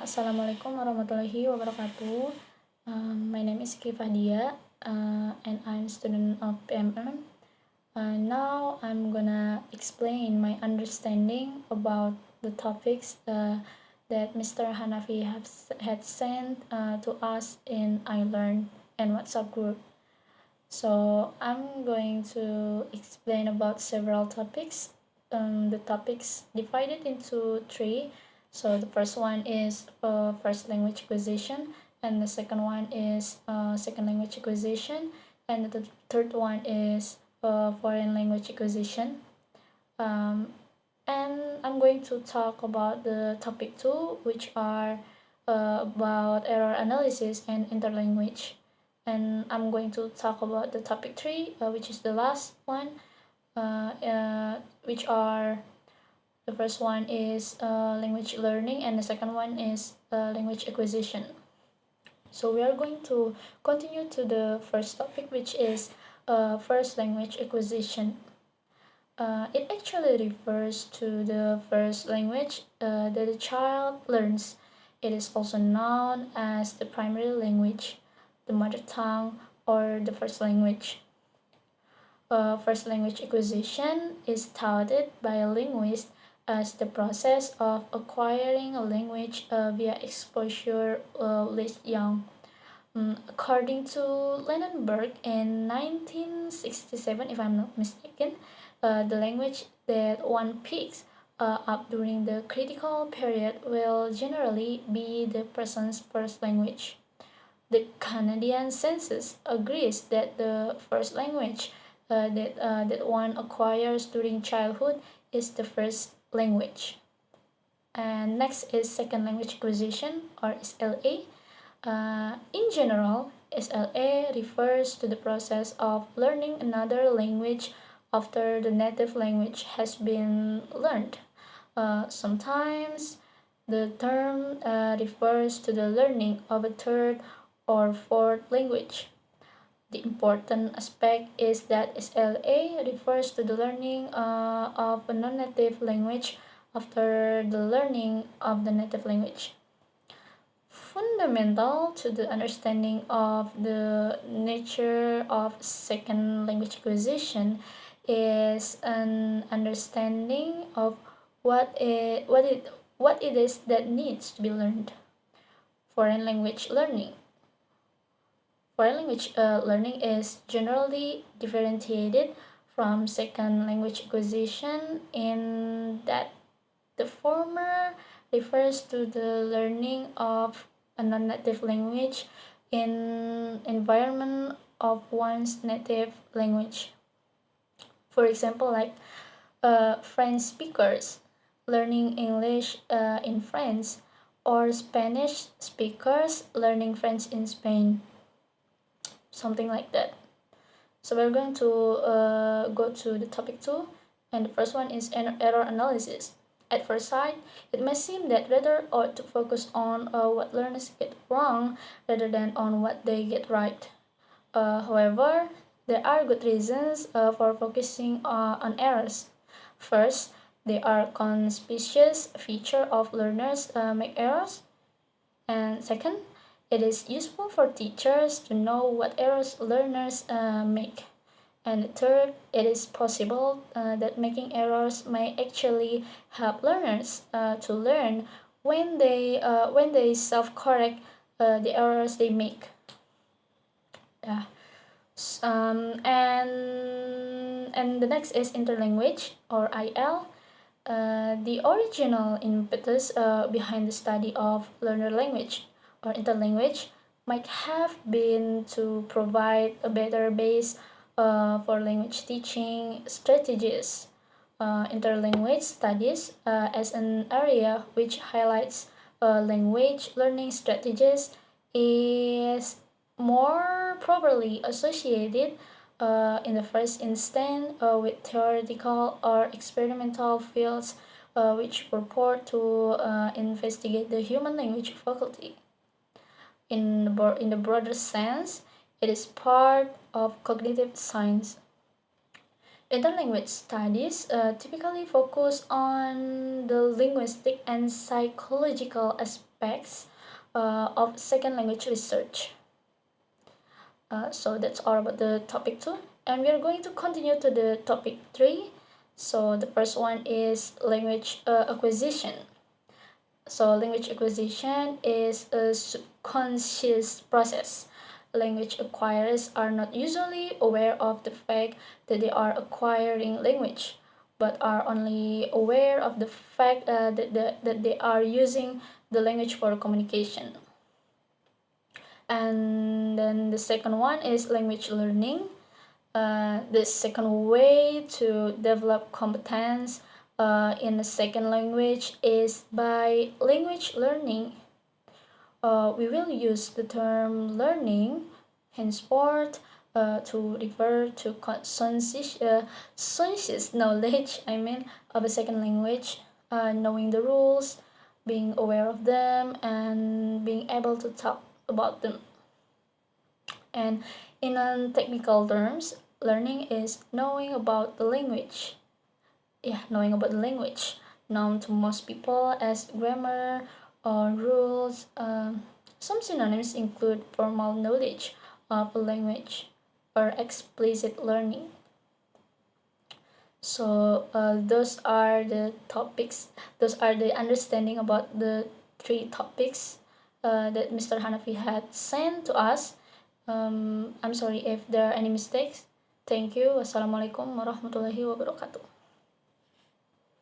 Assalamualaikum warahmatullahi wabarakatuh. My name is Kikifah Dhiya, and I'm student of PMM. Now I'm gonna explain my understanding about the topics that Mr. Hanafi had sent to us in iLearn and WhatsApp group. So I'm going to explain about several topics. The topics divided into three. So the first one is first language acquisition, and the second one is second language acquisition, and the third one is foreign language acquisition. And I'm going to talk about the topic 2, which are about error analysis and interlanguage. And I'm going to talk about the topic 3, which is the last one, which are the first one is language learning, and the second one is language acquisition. So we are going to continue to the first topic, which is first language acquisition. It actually refers to the first language that a child learns. It is also known as the primary language, the mother tongue, or the first language. First language acquisition is touted by a linguist as the process of acquiring a language via exposure least young. According to Lenenberg in 1967, if I'm not mistaken, the language that one picks up during the critical period will generally be the person's first language. The Canadian census agrees that the first language that one acquires during childhood is the first language. And next is second language acquisition, or SLA. In general, SLA refers to the process of learning another language after the native language has been learned. Sometimes the term refers to the learning of a third or fourth language. The important aspect is that SLA refers to the learning of a non-native language after the learning of the native language. Fundamental to the understanding of the nature of second language acquisition is an understanding of what it is that needs to be learned. Foreign language learning. Foreign language learning is generally differentiated from second language acquisition in that the former refers to the learning of a non-native language in environment of one's native language. For example, like French speakers learning English in France, or Spanish speakers learning French in Spain, something like that. So we're going to go to the topic 2, and the first one is error analysis. At first sight, it may seem that readers ought to focus on what learners get wrong rather than on what they get right. However, there are good reasons for focusing on errors. First, they are conspicuous feature of learners make errors. And second, it is useful for teachers to know what errors learners make. And third, it is possible that making errors may actually help learners to learn when they self-correct the errors they make. Yeah. And the next is interlanguage, or IL. The original impetus behind the study of learner language or interlanguage might have been to provide a better base for language teaching strategies. Interlanguage studies as an area which highlights language learning strategies is more properly associated in the first instance with theoretical or experimental fields which purport to investigate the human language faculty. In the broader sense, it is part of cognitive science. Interlanguage studies typically focus on the linguistic and psychological aspects of second language research. So that's all about the topic 2, and we are going to continue to the topic 3. So the first one is language acquisition. So language acquisition is a subconscious process. Language acquirers are not usually aware of the fact that they are acquiring language, but are only aware of the fact that they are using the language for communication. And then the second one is language learning. The second way to develop competence in a second language is by language learning. We will use the term learning henceforth to refer to conscious knowledge, of a second language, knowing the rules, being aware of them, and being able to talk about them. And in technical terms, learning is knowing about the language. Knowing about the language, known to most people as grammar or rules. Some synonyms include formal knowledge of a language or explicit learning. So those are the topics. Those are the understanding about the 3 topics that Mr. Hanafi had sent to us. I'm sorry if there are any mistakes. Thank you. Wassalamualaikum warahmatullahi wabarakatuh.